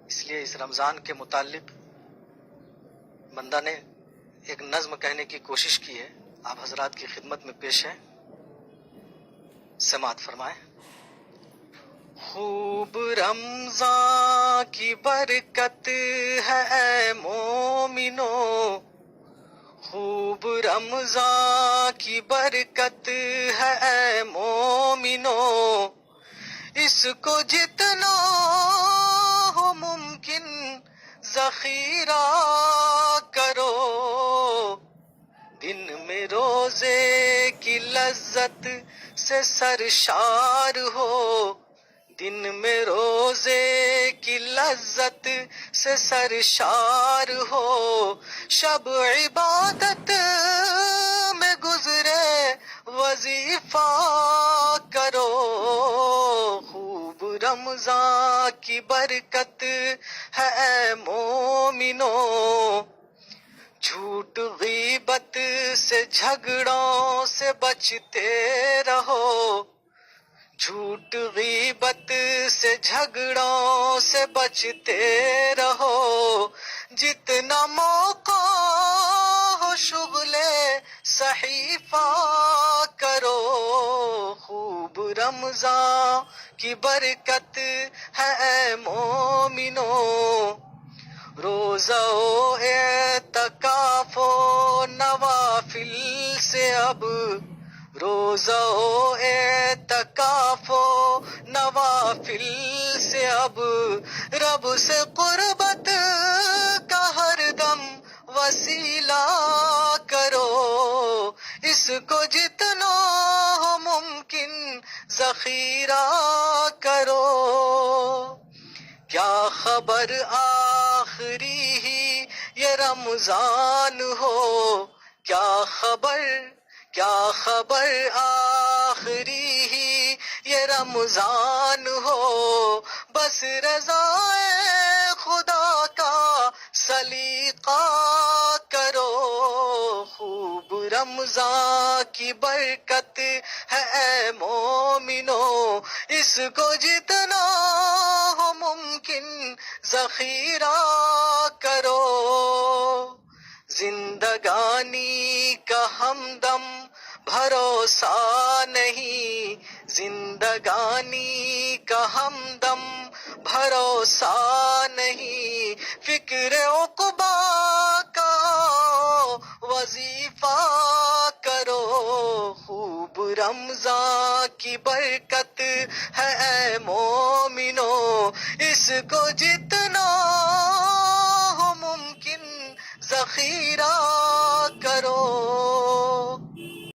اس لیے اس رمضان کے متعلق بندہ نے ایک نظم کہنے کی کوشش کی ہے، آپ حضرات کی خدمت میں پیش ہے، سماعت فرمائیں۔ خوب رمضان کی برکت ہے اے مومنو، خوب رمضان کی برکت ہے اے مومنو، اس کو جتنا ہو ممکن ذخیرہ کرو، دن میں روزے کی لذت سے سرشار ہو، دن میں روزے کی لذت سے سرشار ہو، شب عبادت میں گزرے وظیفہ کرو، خوب رمضان کی برکت ہے اے مومنو، جھوٹ غیبت سے جھگڑوں سے بچتے رہو، جھوٹ غیبت سے جھگڑوں سے بچتے رہو، جتنا موقع ہو شغل صحیفہ کرو، خوب رمضان کی برکت ہے اے مومنو، روزہ و اعتکاف و نوافل سے اب، روزہ و اعتکاف و نوافل سے اب رب سے قربت کا ہر دم وسیلہ کرو، اس کو جتنا ہو ممکن ذخیرہ کرو، کیا خبر آخری ہی یہ رمضان ہو، کیا خبر آخری ہی یہ رمضان ہو، بس رضائے خدا کا سلیقہ کرو، خوب رمضان کی برکت ہے اے مومنو، اس کو جتنا ہو ممکن ذخیرہ کرو، زندگانی کا ہمدم بھروسہ نہیں، زندگانی کا ہمدم بھروسہ نہیں، فکر عقبا کا وظیفہ کرو، خوب رمضان کی برکت ہے اے مومنو، اس کو جتنا ہو ممکن ذخیرہ